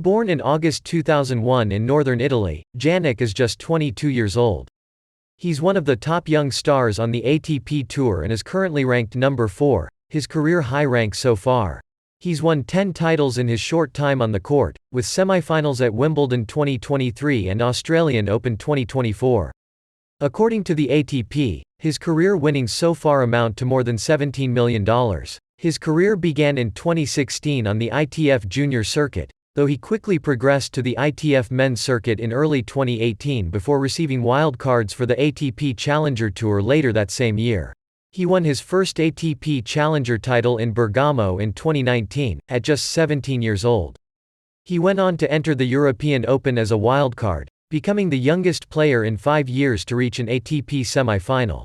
Born in August 2001 in northern Italy, Jannik is just 22 years old. He's one of the top young stars on the ATP Tour and is currently ranked number 4, his career high rank so far. He's won 10 titles in his short time on the court, with semifinals at Wimbledon 2023 and Australian Open 2024. According to the ATP, his career winnings so far amount to more than $17 million. His career began in 2016 on the ITF Junior Circuit, though he quickly progressed to the ITF Men's Circuit in early 2018 before receiving wildcards for the ATP Challenger Tour later that same year. He won his first ATP Challenger title in Bergamo in 2019, at just 17 years old. He went on to enter the European Open as a wildcard, becoming the youngest player in 5 years to reach an ATP semi-final.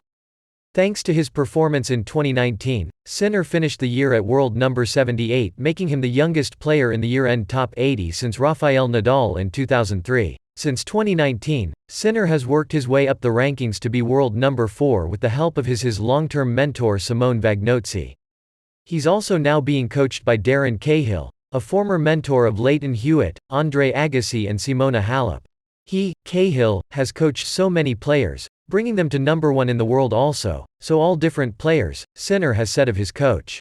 Thanks to his performance in 2019, Sinner finished the year at world number 78, making him the youngest player in the year-end top 80 since Rafael Nadal in 2003. Since 2019, Sinner has worked his way up the rankings to be world number 4 with the help of his long-term mentor Simone Vagnozzi. He's also now being coached by Darren Cahill, a former mentor of Leighton Hewitt, Andre Agassi and Simona Halep. Cahill, has coached so many players, bringing them to number 1 in the world also, so all different players, Sinner has said of his coach.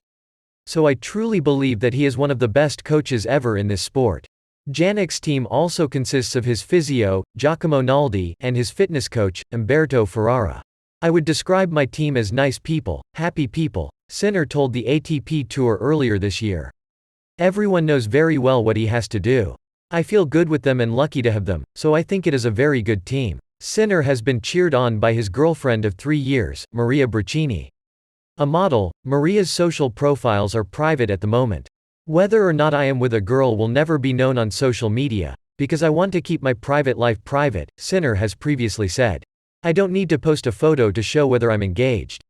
So I truly believe that he is one of the best coaches ever in this sport. Jannik's team also consists of his physio, Giacomo Naldi, and his fitness coach, Umberto Ferrara. I would describe my team as nice people, happy people, Sinner told the ATP Tour earlier this year. Everyone knows very well what he has to do. I feel good with them and lucky to have them, so I think it is a very good team. Sinner has been cheered on by his girlfriend of 3 years, Maria Braccini. A model, Maria's social profiles are private at the moment. Whether or not I am with a girl will never be known on social media, because I want to keep my private life private, Sinner has previously said. I don't need to post a photo to show whether I'm engaged.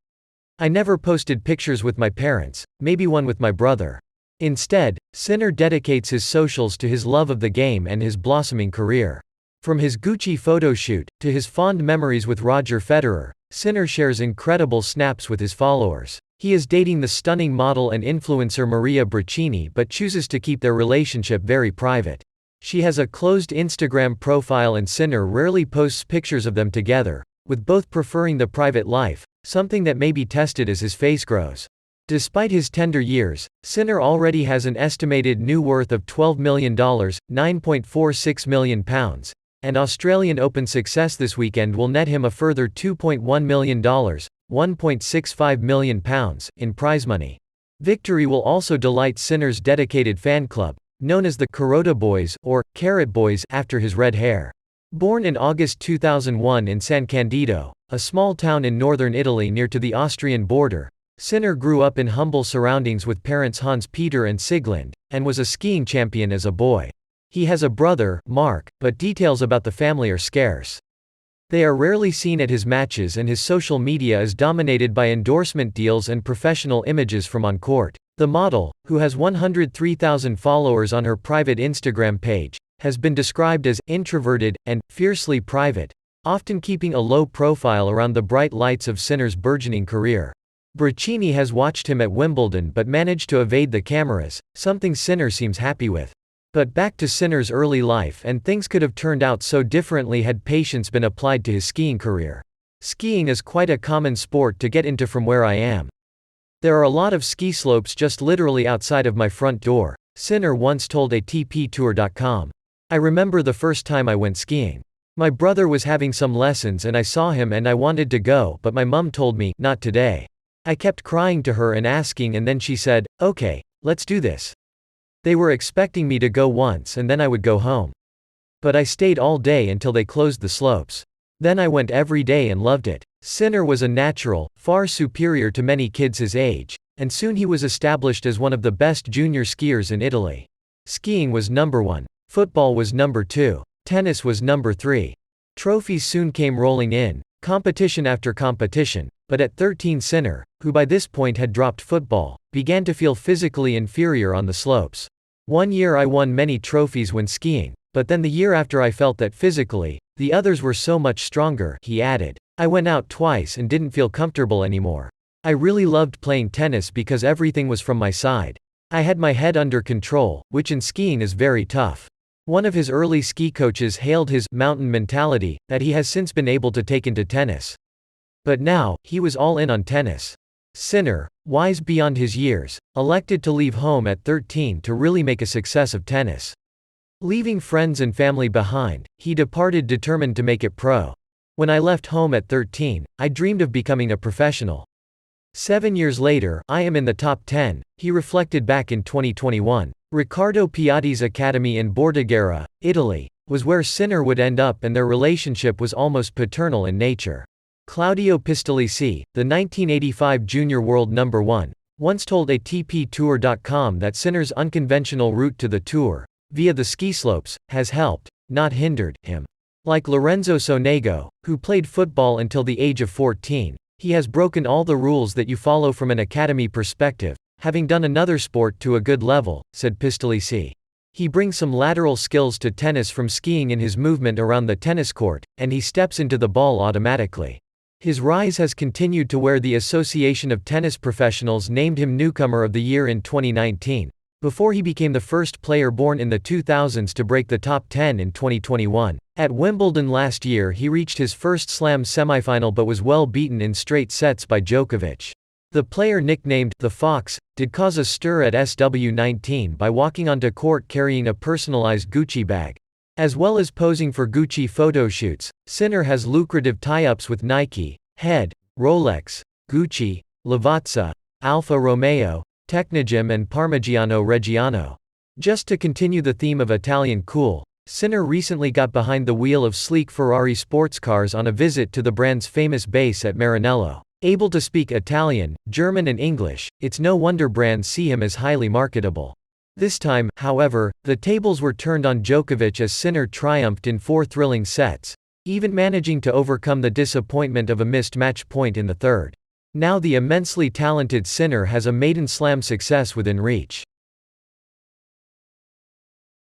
I never posted pictures with my parents, maybe one with my brother. Instead, Sinner dedicates his socials to his love of the game and his blossoming career. From his Gucci photo shoot, to his fond memories with Roger Federer, Sinner shares incredible snaps with his followers. He is dating the stunning model and influencer Maria Braccini but chooses to keep their relationship very private. She has a closed Instagram profile and Sinner rarely posts pictures of them together, with both preferring the private life, something that may be tested as his face grows. Despite his tender years, Sinner already has an estimated net worth of $12 million, £9.46 million, and Australian Open success this weekend will net him a further $2.1 million, £1.65 million, in prize money. Victory will also delight Sinner's dedicated fan club, known as the Carota Boys, or Carrot Boys, after his red hair. Born in August 2001 in San Candido, a small town in northern Italy near to the Austrian border, Sinner grew up in humble surroundings with parents Hans-Peter and Sieglinde, and was a skiing champion as a boy. He has a brother, Mark, but details about the family are scarce. They are rarely seen at his matches and his social media is dominated by endorsement deals and professional images from on court. The model, who has 103,000 followers on her private Instagram page, has been described as introverted and fiercely private, often keeping a low profile around the bright lights of Sinner's burgeoning career. Braccini has watched him at Wimbledon but managed to evade the cameras, something Sinner seems happy with. But back to Sinner's early life, and things could have turned out so differently had patience been applied to his skiing career. Skiing is quite a common sport to get into from where I am. There are a lot of ski slopes just literally outside of my front door, Sinner once told ATPTour.com. I remember the first time I went skiing. My brother was having some lessons and I saw him and I wanted to go, but my mum told me, not today. I kept crying to her and asking, and then she said, okay, let's do this. They were expecting me to go once and then I would go home. But I stayed all day until they closed the slopes. Then I went every day and loved it. Sinner was a natural, far superior to many kids his age, and soon he was established as one of the best junior skiers in Italy. Skiing was number 1. Football was number 2. Tennis was number 3. Trophies soon came rolling in, competition after competition, but at 13 Sinner, who by this point had dropped football, began to feel physically inferior on the slopes. One year I won many trophies when skiing, but then the year after I felt that physically, the others were so much stronger, he added. I went out twice and didn't feel comfortable anymore. I really loved playing tennis because everything was from my side. I had my head under control, which in skiing is very tough. One of his early ski coaches hailed his mountain mentality that he has since been able to take into tennis. But now, he was all in on tennis. Sinner, wise beyond his years, elected to leave home at 13 to really make a success of tennis. Leaving friends and family behind, he departed determined to make it pro. When I left home at 13, I dreamed of becoming a professional. 7 years later, I am in the top 10, he reflected back in 2021. Riccardo Piatti's academy in Bordighera, Italy, was where Sinner would end up, and their relationship was almost paternal in nature. Claudio Pistolesi, the 1985 junior world number 1, once told ATPTour.com that Sinner's unconventional route to the Tour, via the ski slopes, has helped, not hindered, him. Like Lorenzo Sonego, who played football until the age of 14, he has broken all the rules that you follow from an academy perspective, having done another sport to a good level, said Pistolesi. He brings some lateral skills to tennis from skiing in his movement around the tennis court, and he steps into the ball automatically. His rise has continued to where the Association of Tennis Professionals named him Newcomer of the Year in 2019, before he became the first player born in the 2000s to break the top 10 in 2021. At Wimbledon last year he reached his first Slam semifinal but was well beaten in straight sets by Djokovic. The player nicknamed the Fox did cause a stir at SW19 by walking onto court carrying a personalized Gucci bag. As well as posing for Gucci photo shoots, Sinner has lucrative tie-ups with Nike, Head, Rolex, Gucci, Lavazza, Alfa Romeo, Technogym and Parmigiano Reggiano. Just to continue the theme of Italian cool, Sinner recently got behind the wheel of sleek Ferrari sports cars on a visit to the brand's famous base at Maranello. Able to speak Italian, German and English, it's no wonder brands see him as highly marketable. This time, however, the tables were turned on Djokovic as Sinner triumphed in 4 thrilling sets, even managing to overcome the disappointment of a missed match point in the third. Now the immensely talented Sinner has a maiden slam success within reach.